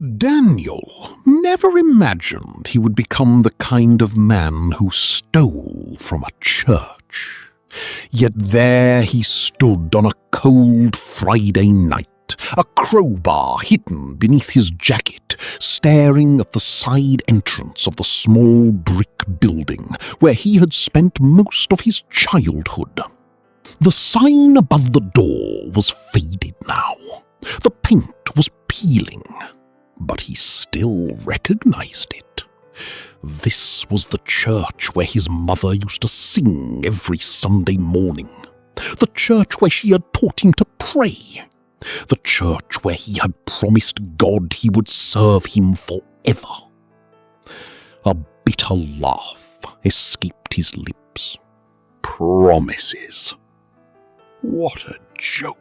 Daniel never imagined he would become the kind of man who stole from a church. Yet there he stood on a cold Friday night, a crowbar hidden beneath his jacket, staring at the side entrance of the small brick building where he had spent most of his childhood. The sign above the door was faded now. The paint was peeling, but he still recognized it. This was the church where his mother used to sing every Sunday morning. The church where she had taught him to pray. The church where he had promised God he would serve him forever. A bitter laugh escaped his lips. Promises. What a joke.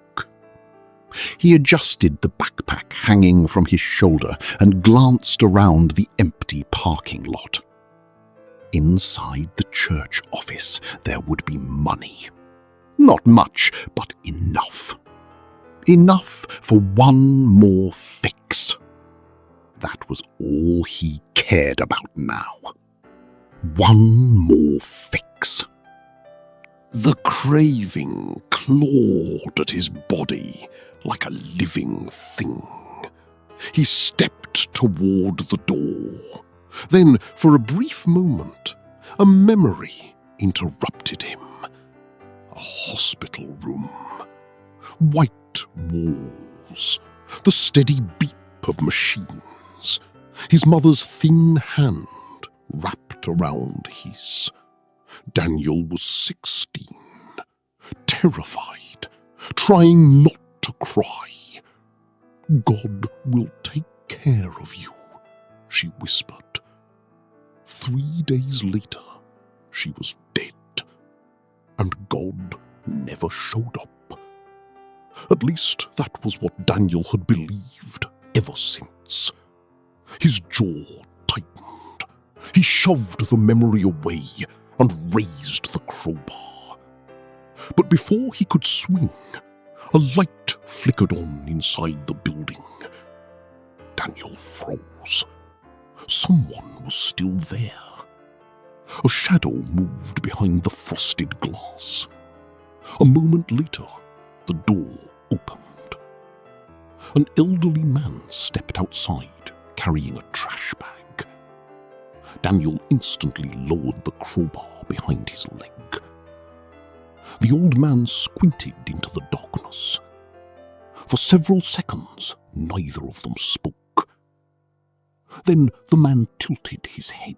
He adjusted the backpack hanging from his shoulder and glanced around the empty parking lot. Inside the church office there would be money. Not much, but enough. Enough for one more fix. That was all he cared about now. One more fix. The craving clawed at his body like a living thing. He stepped toward the door. Then, for a brief moment, a memory interrupted him. A hospital room. White walls. The steady beep of machines. His mother's thin hand wrapped around his. Daniel was 16, terrified, trying not to cry. God will take care of you, she whispered. 3 days later, she was dead, and God never showed up. At least that was what Daniel had believed ever since. His jaw tightened. He shoved the memory away and raised the crowbar. But before he could swing, a light flickered on inside the building. Daniel froze. Someone was still there. A shadow moved behind the frosted glass. A moment later, the door opened. An elderly man stepped outside, carrying a trash bag. Daniel instantly lowered the crowbar behind his leg. The old man squinted into the darkness. For several seconds, neither of them spoke. Then the man tilted his head.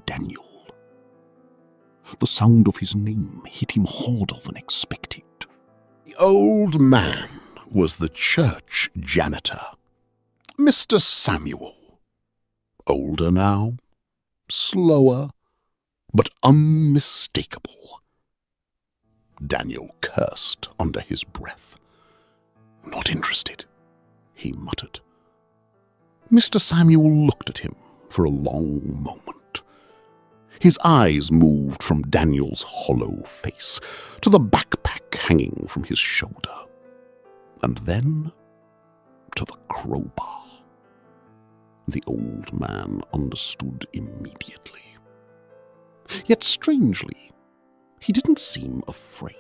Daniel. The sound of his name hit him harder than expected. The old man was the church janitor, Mr. Samuel. Older now, slower, but unmistakable. Daniel cursed under his breath. Not interested, he muttered. Mr. Samuel looked at him for a long moment. His eyes moved from Daniel's hollow face to the backpack hanging from his shoulder, and then to the crowbar. The old man understood immediately. Yet strangely, he didn't seem afraid.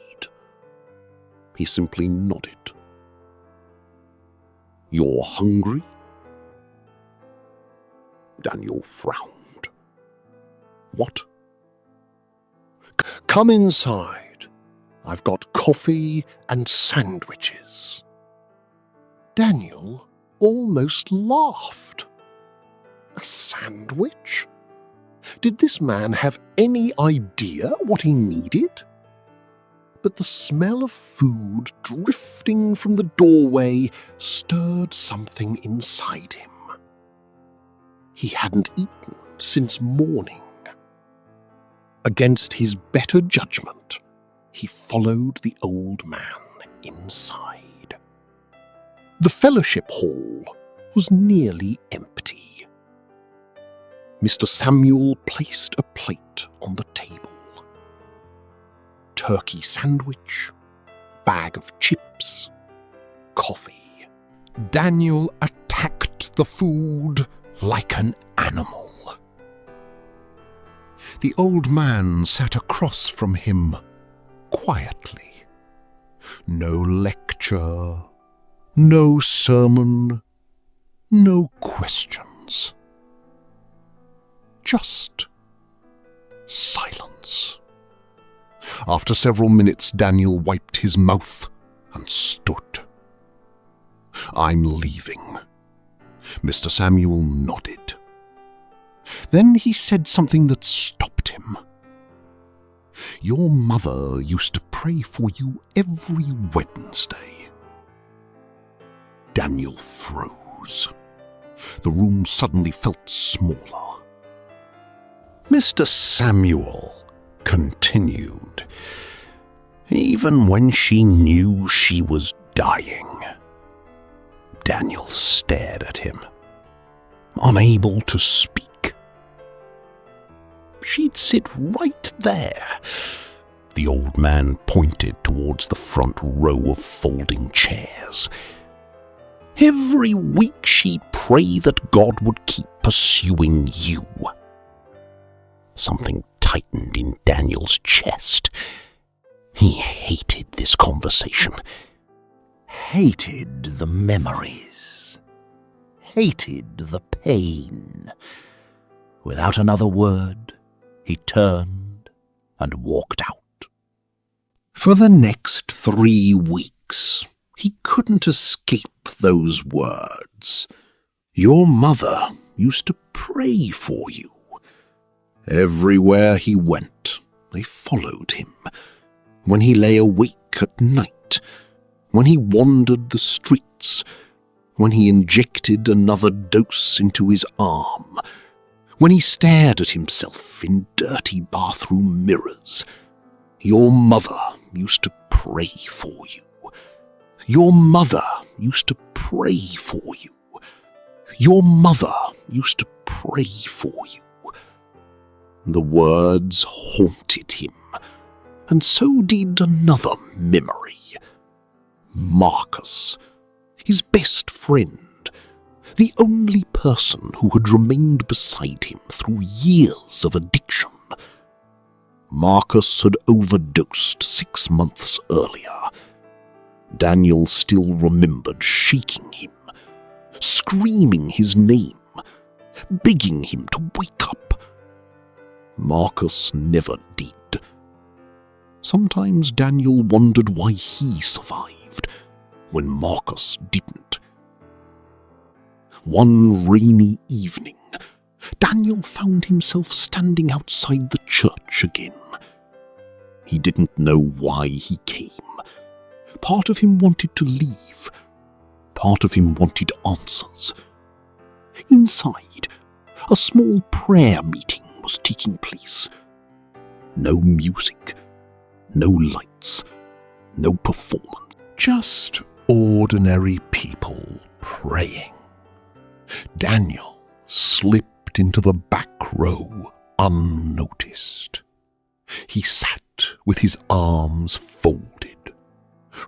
He simply nodded. You're hungry? Daniel frowned. What? Come inside. I've got coffee and sandwiches. Daniel almost laughed. A sandwich? Did this man have any idea what he needed? But the smell of food drifting from the doorway stirred something inside him. He hadn't eaten since morning. Against his better judgment, he followed the old man inside. The fellowship hall was nearly empty. Mr. Samuel placed a plate on the table. Turkey sandwich, bag of chips, coffee. Daniel attacked ate the food like an animal. The old man sat across from him quietly. No lecture, no sermon, no questions. Just silence. After several minutes, Daniel wiped his mouth and stood. "I'm leaving." Mr. Samuel nodded. Then he said something that stopped him. "Your mother used to pray for you every Wednesday." Daniel froze. The room suddenly felt smaller. Mr. Samuel continued, "Even when she knew she was dying." Daniel stared at him, unable to speak. "She'd sit right there." The old man pointed towards the front row of folding chairs. "Every week she'd pray that God would keep pursuing you." Something tightened in Daniel's chest. He hated this conversation. Hated the memories. Hated the pain. Without another word, he turned and walked out. For the next 3 weeks, he couldn't escape those words. Your mother used to pray for you. Everywhere he went, they followed him. When he lay awake at night, when he wandered the streets, when he injected another dose into his arm, when he stared at himself in dirty bathroom mirrors, your mother used to pray for you. Your mother used to pray for you. Your mother used to pray for you. The words haunted him, and so did another memory. Marcus, his best friend, the only person who had remained beside him through years of addiction. Marcus had overdosed 6 months earlier. Daniel still remembered shaking him, screaming his name, begging him to wake up. Marcus never did. Sometimes Daniel wondered why he survived when Marcus didn't. One rainy evening, Daniel found himself standing outside the church again. He didn't know why he came. Part of him wanted to leave. Part of him wanted answers. Inside, a small prayer meeting was taking place. No music, no lights, no performance. Just ordinary people praying. Daniel slipped into the back row unnoticed. He sat with his arms folded,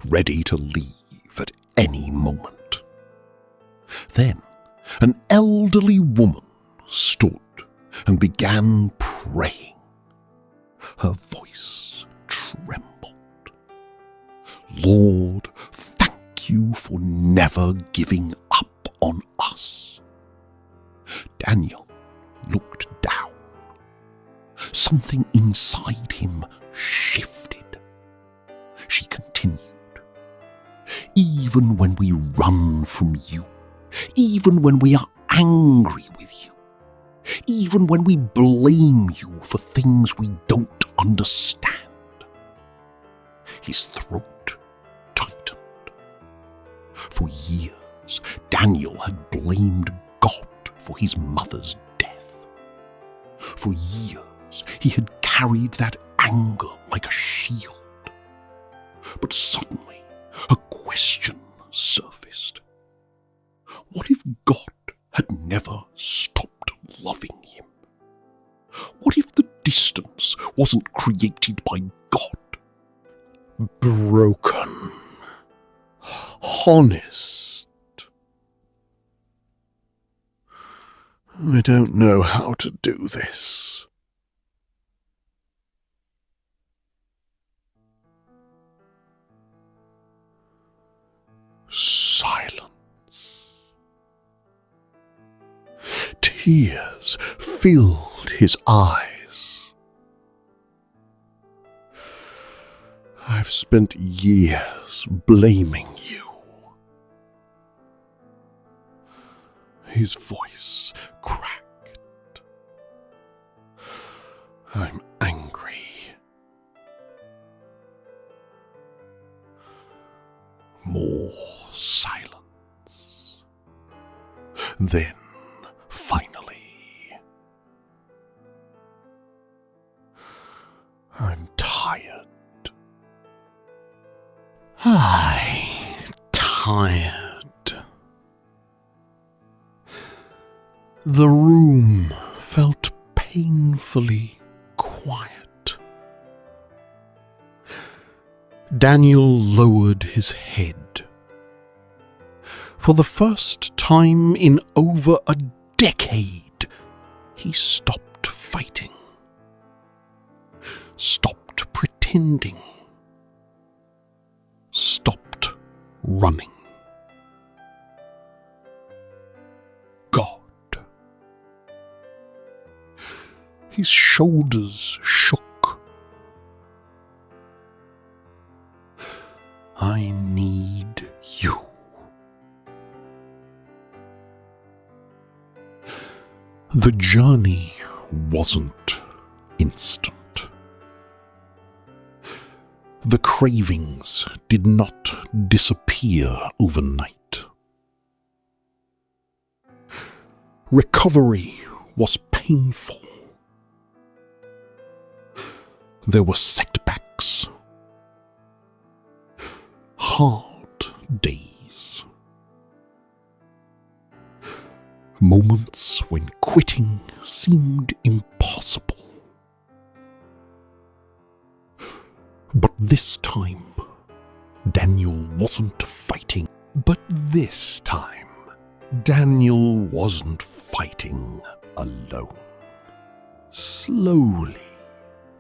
ready to leave at any moment. Then an elderly woman stood and began praying. Her voice trembled. "Lord, thank you for never giving up on us." Daniel looked down. Something inside him shifted. She continued, "Even when we run from you, even when we are angry with you, even when we blame you for things we don't understand." His throat tightened. For years, Daniel had blamed God for his mother's death. For years, he had carried that anger like a shield. But suddenly, a question surfaced. What if God had never stopped loving him? What if the distance wasn't created by God? Broken. Honest. I don't know how to do this. Silence. Tears filled his eyes. I've spent years blaming you. His voice cracked. I'm angry. More silence. Then, finally, I'm tired. Tired. The room felt painfully quiet. Daniel lowered his head. For the first time in over a decade, he stopped fighting. Stopped pretending. Stopped running. God. His shoulders shook. I need you. The journey wasn't instant. The cravings did not disappear overnight. Recovery was painful. There were setbacks, hard days, moments when quitting seemed impossible. But this time, Daniel wasn't fighting. Alone. Slowly,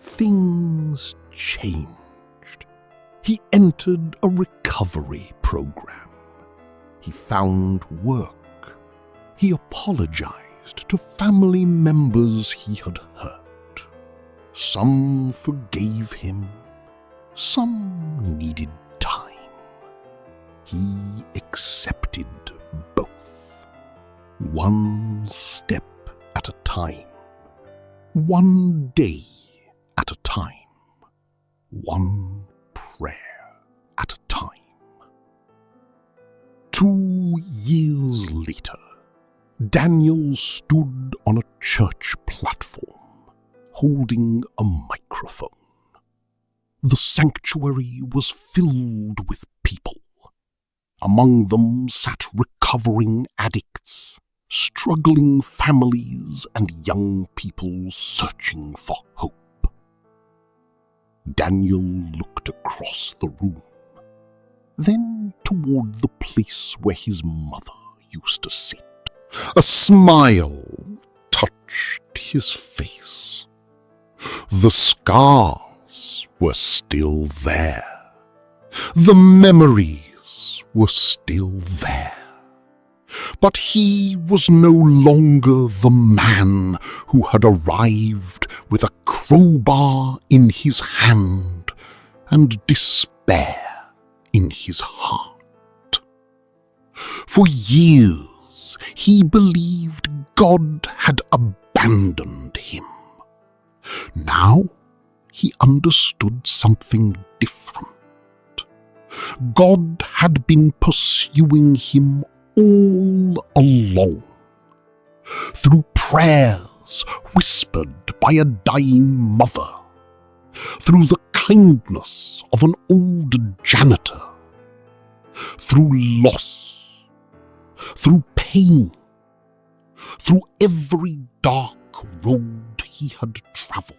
things changed. He entered a recovery program. He found work. He apologized to family members he had hurt. Some forgave him. Some needed time. He accepted both. One step at a time. One day at a time. One prayer at a time. 2 years later, Daniel stood on a church platform, holding a microphone. The sanctuary was filled with people. Among them sat recovering addicts, struggling families, and young people searching for hope. Daniel looked across the room, then toward the place where his mother used to sit. A smile touched his face. The scars were still there. The memories were still there. But he was no longer the man who had arrived with a crowbar in his hand and despair in his heart. For years he believed God had abandoned him. Now he understood something different. God had been pursuing him all along. Through prayers whispered by a dying mother, through the kindness of an old janitor, through loss, through pain, through every dark road he had traveled.